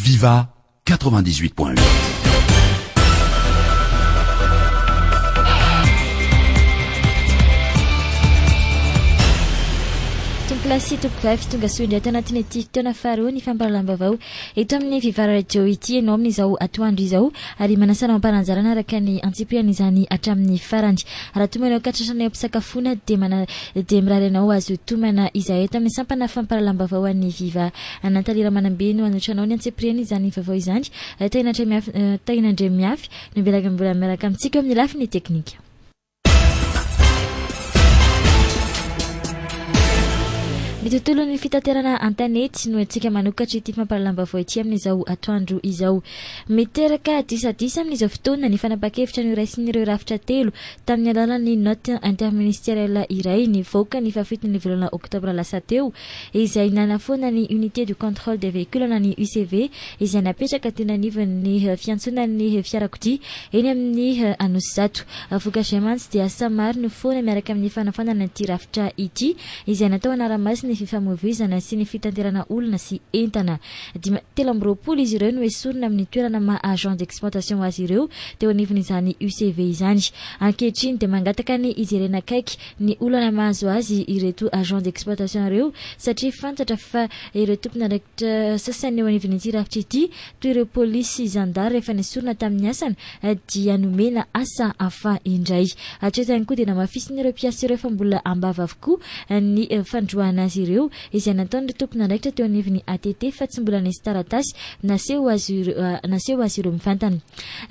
Viva 98.8. Topografy tonga soindray tanatiny ity fotoana faharoa ny fampahalalam-bavao eto amin'ny Viva Radio ity ianao amin'izao atoandro izao ary manasana mamparanjarana araka ny antsipriana izany hatramin'ny farany raha tomanao katratrana ampisakafoana dia mirary anao azo tomana izay eto amin'ny sampana fampahalalam-bavao an'ny Viva Natalira Manambe no anotranao ny antsipriana izany vavao izany tainandre miafy no belaga mbola miaraka amintsika amin'ny lafiny teknika. Ny tontolo ny fitaterana antanety no antsika manokatra ity fampahalalam-bavao ity amin'izao atoandro izao miteraka disadisa amin'izao fotoana ny fanapakevitra ny raisin'ireo rafitra telo tamin'ny alalan'ny note interministérielle iray nivoaka ny fafitony volana oktobra lasa teo izay nanafoana ny unité du contrôle des véhicules na ny UCV izay napetraka teny anivon'ny fiantsonan'ny fiarakodia eny amin'ny Anosizato vokatra mantsy dia asa maro no foana miaraka amin'ny fanafanana ity rafitra ity izay natao anaramasy ny fifamoivoizana sy ny fitanterana olona sy entana. 13 izy ireo no esorina amin'ny toerana ma agent d'exploitation azy ireo teo anivon'izany UCV izany. Ankehitriny dia mangataka ny ijerena akaiky ny olana mahazo azy ireto agent d'exploitation ireo satria fantatra fa ireo tompon'andraikitra sasany eo anivon'ity rafitra ity toy ireo polisy zandary rehefa nesorina tamin'ny asany dia nomena asa hafa indray. Hatreto ihany koa dia namafisiny ireo mpiasa ireo fa mbola ambava avokoa ny fandroana azy ireo izay nataon'ny tompon'andraikitra teo anivon'ny ATT fa tsy mbola nisy taratasy naseho azy ireo mivantana.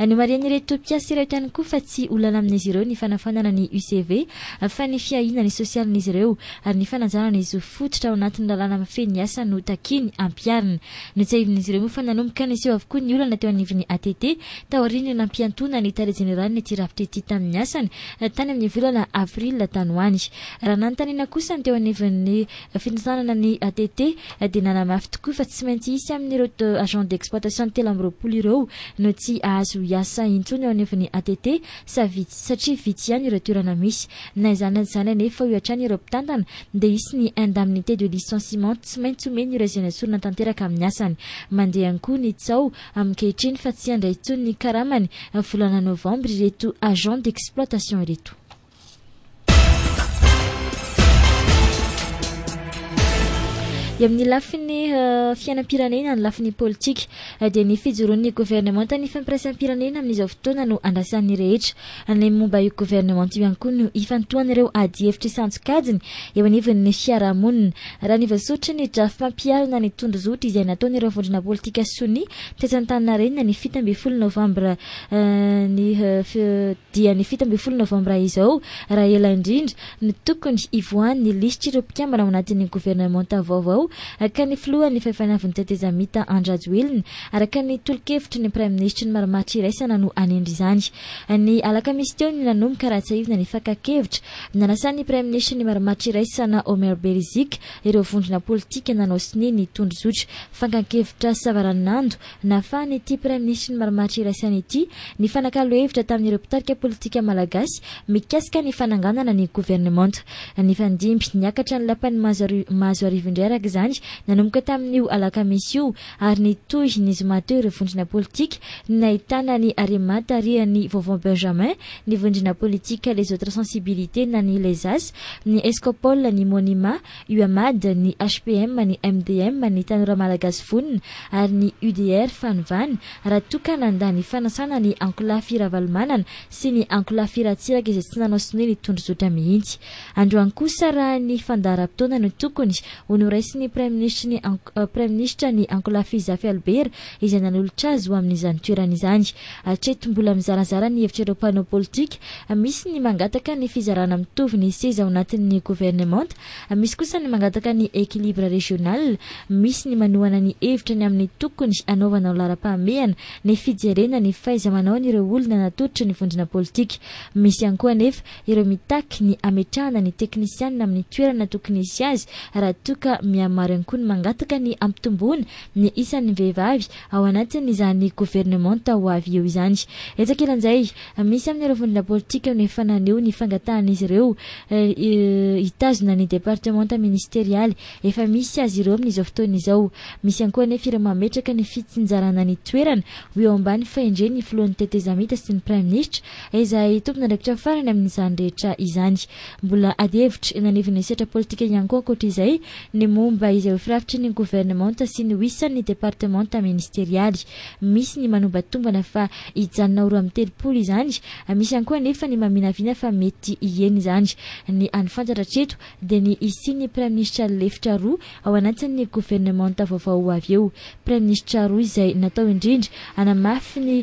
Ny marian'ireto mpiasa ireto ihany koa fa tsy olana amin'izy ireo ny fanafanana ny UCV fa ny fiahina ny sosialin'izy ireo ary ny fananjanana izy fototra ao anatin'ny lalàna mafeny asa no takiny ampiarina. Ny tsaivin'izy ireo moa fa nanomboka niseho avokoa ny olana teo anivon'ny ATT taoriany nampiantona ny tare general ny tirafitra ity tamin'ny asany tany amin'ny volana avril tany ho any. Raha nanontaniana kosa teo anivon'ny finansanana ny ATT dia nanamafy tokoa fa tsy maintsy isy amin'ireo agent d'exploitation 13 ireo no tsy ahazo iasa intsony ao anivon'ny ATT satria vitsy ihany ireo toerana misy na izany anefa io hatrany ireo mpitantana dia isy ny indemnité de licenciement tsy maintsy omeny ireo izay nesorina tanteraka amin'ny asany. Mandeha ihany koa ny tsao amin'ankehitriny fa tsy handray intsony ny karamany volana novambra ireto agent d'exploitation ireto. Amin'ny lafiny fiainam-pirenena ny lafiny politika dia ny fijoroan'ny gouvernement ny fampiresampirenena amin'izao fotoana no andrasan'ny rehetra ny momba io gouvernement io ihany koa no ifantohan'ireo ady hevitra isanjokajiny eo anivon'ny fiarahamonina. Raha ny vasotra ny drafy mampiarina ny tondrozotra izay nataon'ireo vondrona politika sony tesan-Antaninarenina ny 17 novambra dia ny 17 novambra izao raha ela indrindra ny tokony ivoan'ny lisitra ireo mpikambana ao anatin'ny gouvernement vaovao ka ny filohan'ny fahefanavy ny tetezamita Andrajoelina araka ny tolokevitra ny prime ministre ny marimaritra iraisana no anendry izany. Ny alakamisy teo ny nanomboka raha tsy aivina ny fakakevitra nanasan'ny prime ministre ny marimaritra iraisana Omer Berizik ireo vondrona politika nanao sini ny tondrozotra fankakevitra savaranando nafahany ity prime ministre ny marimaritra iraisana ity ny fanakalo hevitra tamin'ireo mpitarika politika malagasy mikasika ny fananganana ny gouvernement. Ny fandimby niakatra ny lapany mahazo arivo indray araka izany nanomboka tamin'io alakamisy io ary ny toy ny zomateo ireo vondrona politika nahitana ny Arimata ny Vovon Benjamin ny vondrona politika les autres sensibilités na ny Lesas ny Escopol ny Monima UAMAD ny HPM ny MDM ny Tanora Malagasy Vonina ary ny UDR Fanvana raha tokana andany fanasana ny Ankolafy Ravalmanana sy ny Ankolafy Ratsiraka izay tsy nanao sinoa ny tondrozotra mihitsy. Androany kosa raha ny fandaharam-potoana no tokony honoraisy ny prime ministre ny Ankolafy Zafy Albert izay nanolotra azy ho amin'izany toerana izany. Hatreto mbola mizarazara ny hevitra ireo mpanao politika misy ny mangataka ny fizarana mitovy ny seza ao anatin'ny gouvernement misy kosa ny mangataka ny équilibre régional misy ny manohana ny hevitra ny amin'ny tokony anaovana laram-pahamehana ny fijerena ny fahaiza-manao n'ireo olona natolotra ny vondrona politika. Misy ihany koa anefa ireo mitaky ny ametrahana ny teknisianina amin'ny toerana tokony isy azy raha toka miama maro ihany koa ny mangataka ny ampitomboana ny isan'ny vehivavy ao anatin'izany gouvernemanta ho avy eo izany. Etsakelan'izay misy amin'ireo vondrona politika ny fananeo ny fangatan'izy ireo hitazona ny departemanta ministerialy efa misy azy ireo amin'izao fotoana izao. Misy ihany koa anefa ireo mametraka ny fitsinjarana ny toerana ho eo ambany fahendreny ny filohan'ny tetezamita sy ny prime ministre izay tompona ndraikitra farany amin'izany rehetra izany. Mbola ady hevitra nanivon'ny setra politika ihany koa ankoatra izay ny momba izay ho firafitry ny gouvernemanta sy ny isan'ny departemanta ministerialy. Misy ny manombatomboana fa hijanona ho roa amin'ny telopolo izany. Misy ihany koa anefa ny maminavina fa mety iheny izany. Ny anifantatra treto dia ny isian'ny prime ministre lefitra roa ao anatin'ny gouvernemanta vaovao ho avy eo. Prime ministre roa izay natao indrindra hanamafy ny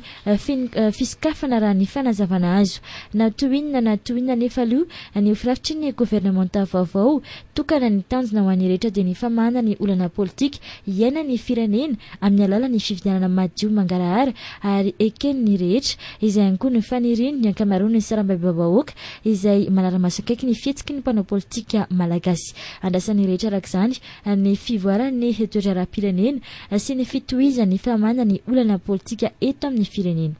fisikafana raha ny fanazavana azo. Na toinina nefa aloha ny ho firafitry ny gouvernemanta vaovao tokana ny tanjona ho an'ny rehetra dia ny famahana ny olana politika iaina ny firenena amin'ny alalan'ny fifidianana madio mangarahara ary eken'ny rehetra izay ihany koa ny faniriany ny ankamaroany ny saram-bahoaka izay manara-maso akaiky ny fihetsiky ny mpanao politika malagasy. Andrasan'ny rehetra arak'izany ny fivoarany toetra ara-pirenena sy ny fitohizan'ny famahana ny olana politika eto amin'ny firenena.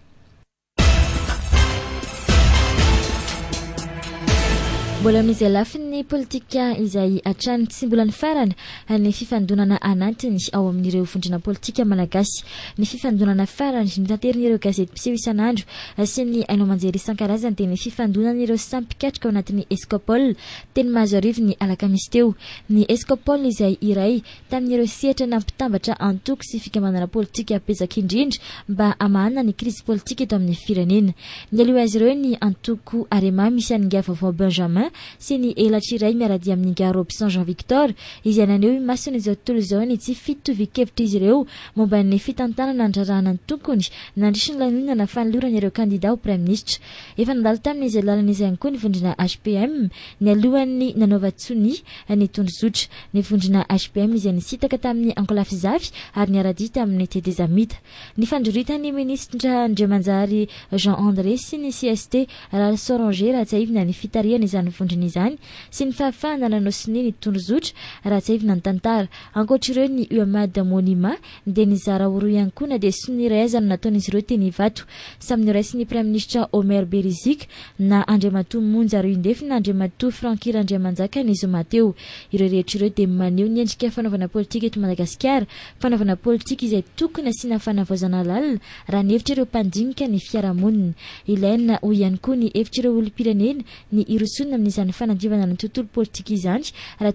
Mbola amin'izay lafiny politika izay hatrany tsy mbola ny farany ny fifandonana anatiny ao amin'ireo vondrona politika malagasy. Ny fifandonana farany nitanterin'ireo gazety mpiseho isan'andro sy ny ainao manjery isan-karazany dia ny fifandonan'ireo sampikatrika ao anatin'ny Escopole teny mahazo arivo ny alakamisy teo. Ny Escopole izay iray tamin'ireo sehatra nampitambatra antoko sy fikambanana politika apezaka indrindra mba hamahana ny krizy politika eto amin'ny firenena. Ny aloha azy ireo ny antoko Arema misy an'inga vaovao Benjamin sy ny elatra iray miaradi amin'ny nga Robson Jean Victor izay naneo masony izao tontolo izao ny tsy fitovi-kevitra izy ireo momba ny fitantanana andrarahana ny tokony nandrisy ny lanonana fanolorana ireo kandida ho prime ministre. Efa nandalo tamin'izay lalan'izay ihany koa ny vondrona HPM ny alohan'ny nanaova-tsony ny tondrozotra. Ny vondrona HPM izay nisitaka tamin'ny Ankolafy Zafy ary niaradi tamin'ny Tetezamita. Ny fandroritan'ny ministra Andriamanjary Jean André sy ny CST Rally Soranger rahatsaivina ny fitariana izany vondrona izany sy ny fahafahana nanosiny ny tondrozotra rahatsaivina ny tantara. Ankoatra ireo ny UEMAD Monima dia nizara oro ihany koa na dia soniraizana nataon'izy ireo teny Ivato. Samy niraisy ny prime ministre Omer Berizik na Andriamatoa Monja Ruindefy na Andriamatoa Frankir Andriamanjaka ny zoma teo. Ireo rehetra ireo dia maneho ny endrika fanaovana politika eto Madagasikara, fanaovana politika izay tokony asiana fanavaozana lalina raha ny hevitra ireo mpandinika ny fiarahamonina. Ilaina ho ihany koa ny hevitra ireo olom-pirenena ny irosonina amin'izany fanadiovana ny tontolo politika izany raha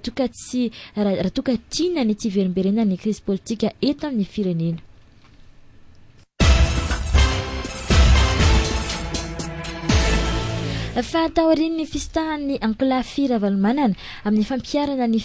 toka tiana ny tsy verimberena ny krizy politika eto amin'ny firenena. Fahatahorin'ny fistahan'ny Ankolafy Ravalomanana amin'ny fampiarana ny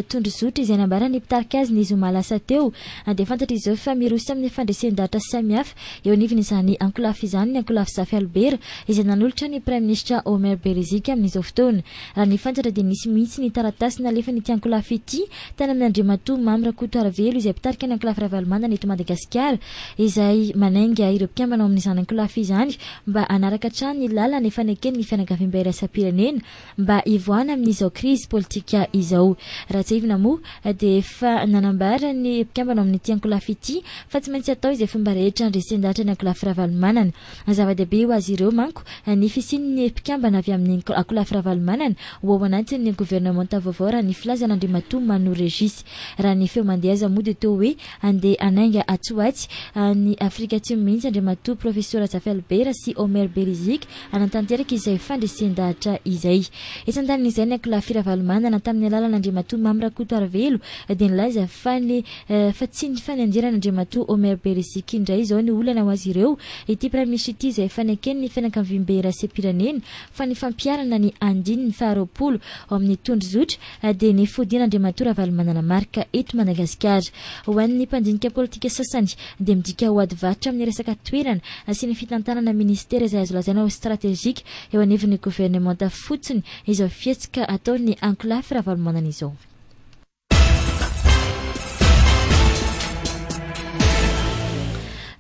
tondrozotra izay nambarany mpitarika azy ny zoma lasa teo dia fantatra izao fa miroso amin'ny fandresen-dahatra samihafa eo anivony izany Ankolafy izany ny Ankolafy Zafy Albert izay nanolotra ny prime ministre Omer Berizik amin'izao fotoana. Raha ny fantatra dia nisy mihitsy ny taratasy nalefa n'ity Ankolafy ity tany amin'ny Andriamatoa Mamra Kotoarvelo izay mpitarika ny Ankolafy Ravalomanana eto Madagasikara izay manainga ireo mpikambana ao amin'izany Ankolafy izany mba anaraka hatrany ny lalana efanekeny ny fianakaviam-baira asa-pirenena mba ivoana amin'izao krizy politika izao. Rahatsaivina moa dia efa nanambara ny mpikambana amin'ity Ankolafy ity fa tsy maintsy atao izay fomba rehetra andresen-dahatra ny Ankolafy Ravalomanana. Zava-dehibe ho azy ireo manko ny fisian'ny mpikambana avy amin'ny Ankolafy Ravalomanana ho ao anatin'ny gouvernemanta vaovao raha ny filazan'Andriamatoa Manu Regis. Raha ny feo mandehaza moa dia teo hoe andeha anainga atsoatsy ny Afrika Atsimo mihitsy Andriamatoa Professeur Zafy Albert sy Omer Berizik anatanteraka izay fandresen-dahatra izay. Isan-tanin'izay ny Ankolafy Ravalomanana tamin'ny alalan'Andriamatoa Mamra Kotoarvelo dia nilaza fa tsy ny fanandiran'Andriamatoa Omer Berizik indray izao ny olana ho azy ireo ity prime ministre ity izay fanekeny ny fianakaviam-baira asa-pirenena fa ny fampiarana ny andiny ny faharoapolo ao amin'ny tondrozotra dia ny fodian'Andriamatoa Ravalomanana marika eto Madagasikara. Ho an'ny mpandinika politika sasany dia midika ho ady varotra amin'ny resaka toerana sy ny fitantanana ministera izay azo lazaina ho stratégique eo anivon'ny gouvernemanta fotsiny izao fihetsika ataon'ny Ankolafy Ravalomanana izao.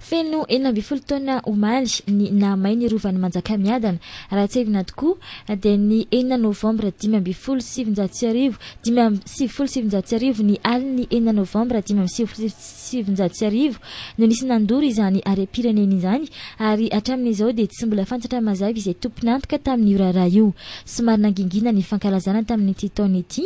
feno 12 taona omaly ny namay ny rovan'ny Manjakamiadana raha tsevina tokoa dia ny 9 novambra 577 ny aliny 9 novambra 577 no nisy nandory izany arem-pirenena izany ary hatramin'izao dia tsy mbola fantatra mazava izay tompon'antoka tamin'ny raharaha io somary nangingina ny fankalazana tamin'ity taona ity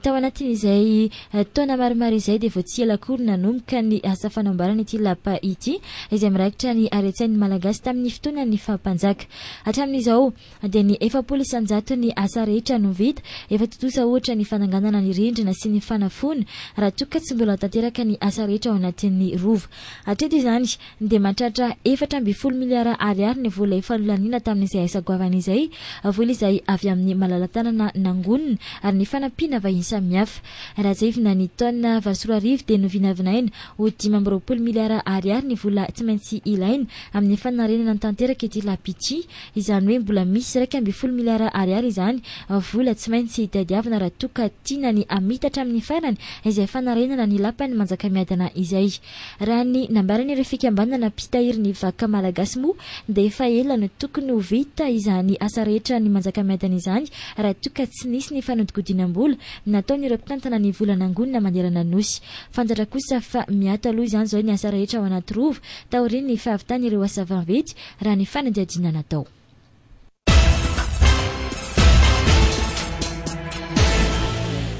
tao anatin'izay taona maromaro izay dia vao tsy ela akory nanomboka ny asa fanamboarana ity lapa ity izay miraikitra ny aretsain'ny malagasy tamin'ny fotoana ny fahampanjaka hatramin'izao dia ny 700 ny asa rehetra no vita efa totosa ohatra ny fananganana ny rindrina sy ny fanafona raha toka tsy mbola tanteraka ny asa rehetra ao anatin'ny rova hatreto izany dia mahatratra 14 miliara ariary ny vola efa nolanina tamin'izay asa goavana izay vola izay avy amin'ny malalatanana nangonina ary ny fanampiana vahiny samihafa raha zaivina ny taona 24 dia novinavinaina ho 12 miliara ariary ny vola tsy maintsy ilaina amin'ny fanarenana ny tanteraka ity lapity izany hoe mbola misy 12 miliara ariary izany vola tsy maintsy tadiavina raha toka tiana ny amitatra amin'ny farany izay fanarenana ny lapan'ny Manjakamiadana izay raha ny nambaran'ireo fikambanana mpitahiry ny vahoaka malagasy moa dia efa ela no tokony ho vita izany asa rehetra ny Manjakamiadana izany raha toka tsy nisy ny fanodigodinam-bola nataon'ireo mpitantana ny vola nangonina manderana nosy fantatra kosa fa miato aloha izany zao ny asa rehetra ao anaty rova taoriany ny fahavitany ireo asa vanvety raha ny fanadihadiana natao.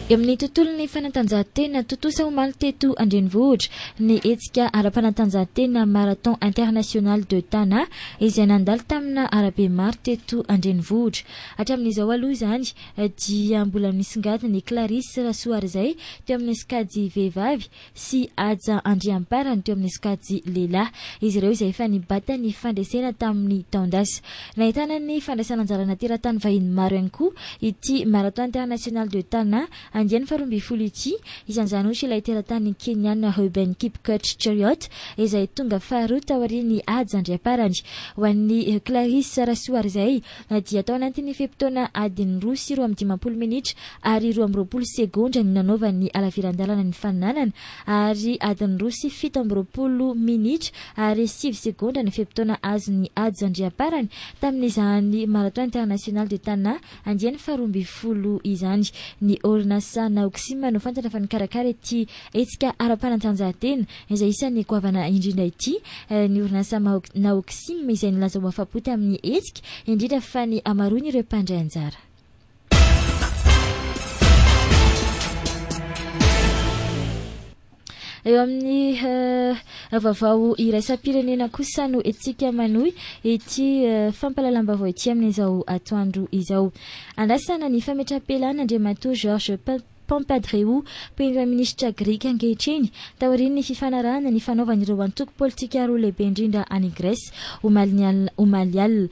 Eo amin'ny tontolon'ny fanatanjahantena totosa omaly teto Andrenivohitra ny hetsika ara-panatanjahantena marathon international de Tana izay nandalo tamina arabe maro teto Andrenivohitra hatramin'izao aloha izany dia mbola misongadina ny Clarisse Rasoary izay teo amin'ny skady vehivavy sy Aja Andriamparany teo amin'ny skady lehilahy izy ireo izay efa nibata ny fandresena tamin'ny taondasa nahitana ny fandraisana anjarana teratany vahiny maro ihany koa ity marathon international de Tana andiany faharoa folo ity izany ohatra ilay teratany Kenyan Ruben Kipkoech Cheruiyot izay tonga faharoa taorian'ny Aja Andriamparany ho an'ny Clarisse Rasoary izay dia tao anatin'ny feptaona adiny 2:20 minitra ary 20 segondra ny nanaovany alaviran-dalana ny faninanana ary adiny 2:17 minitra ary 7 segondra ny feptaona azon'ny Aja Andriamparany tamin'izany marathon international de Tana andiany faharoa folo izany ny orina sana oksima no fantatra fa nikarakara ity hetsika ara-panatanjahantena izay isan'ny goavana indrindra ity ny orinasa naoksima izay nilaza ho afapoty amin'ny hetsika indrindra fa ny amaroany ireo mpandray anjara. Eo amin'ny vaovao iraisam-pirenena kosa no etsika manohy ity fampalalam-baovao ity amin'izao atoandro izao andrasana ny fametrapelana Andriamatoa Georges Pampadreou premier ministre greka ankehitriny taorian'ny fifanarahana ny fanaovan'ireo antoko politika roa lehibe indrindra any Grèce omaly alina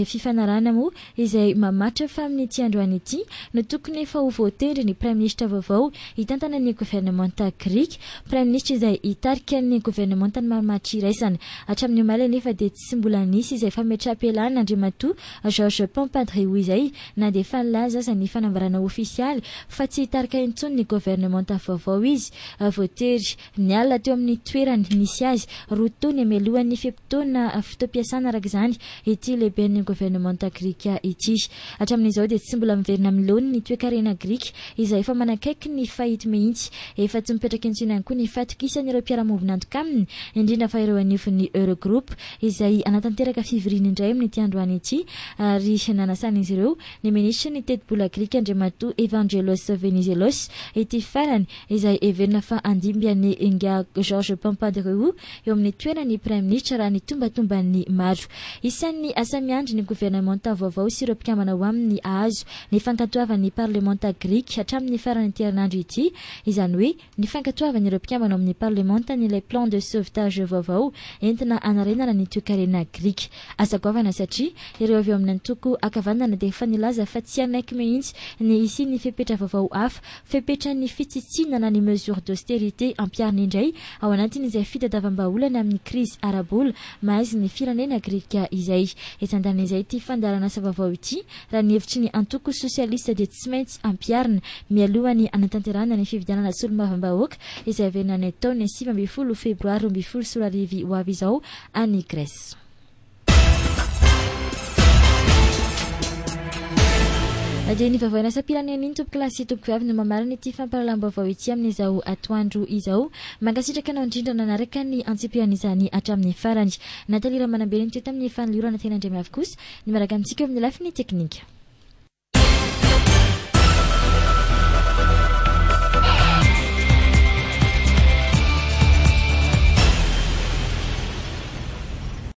fifanarahana moa izay mamatra fa amin'ity androany ity no tokony efa ho voatendry ny premier ministre vaovao hitantana ny gouvernementa greka premier ministre izay hitarika ny gouvernementa ny mahamatry iraisana hatramin'ny omaly nefa dia tsy mbola nisy izay fametrapelana Andriamatoa Georges Pampadreou izay na dia efa nilaza aza ny fanambarana ofisialy fa tsy hitarika intsony ny gouvernementa vaovao izy voatery ny alina teo amin'ny toerany nisy azy roa taona mialohan'ny feptaona fotoam-piasana araka izany ity lehiben'ny gouvernementa greka ity hatramin'izao dia tsy mbola miverina miloany ny toe-karena greka izay efa manakaiky ny fahity mihitsy efa tsy mipetraka intsony ihany koa ny fatokisan'ireo mpiara-mobina antoka aminy indrindra fa ireo anifon'ny Eurogroup izay anatanteraka fivoriana indray amin'ity androany ity ary nanasan'izy ireo ny ministra ny teti-bola greka Andriamatoa Evangelos Venizelos ity farany izay everina fa andimbian'ny Inga Georges Pampadreou eo amin'ny toerany premier ministre raha ny tombatombany maro isan'ny asa miandry ny gouvernementa vaovao sy ireo mpikambana ho amin'ny ahazo ny fankatoavan'ny parlementa greka hatramin'ny farany herinandro ity izany hoe ny fankatoavan'ireo mpikambana amin'ny parlementa ny plan de sauvetage vaovao entina anarenana ny toe-karena greka asa goavana satria ireo avy eo amin'ny antoko akavanana dia efa nilaza fa tsy anaiky mihitsy ny isi ny fepetra vaovao hafa fepetrany fitsitsinana ny mesure d'austérité ampiariny indray ao anatin'izay fitadiavam-baolana amin'ny crise arabola mahaizy ny firenena greka izay etandarana izay ity fandarana savavao ity raha ny hevitry ny antoko sosialista dia tsy maintsy ampiarina mialohany anatanterahana ny fividianana solombavambahoaka izay avena ny taony 7 febroary 2024 ho avy izao any Grèce. Dia ny vavaina sapiraneny iny tompo klasy tompo avy no mamarina ity fampahalalam-baovao ity amin'izao atoandro izao mankasitraka anao indrindra nanaraka ny antsipiran'izany hatramin'ny farany Natalira manambeliny teo tamin'ny fanliorana tena andremy avy kosa ny maraka amintsika amin'ny lafiny teknika.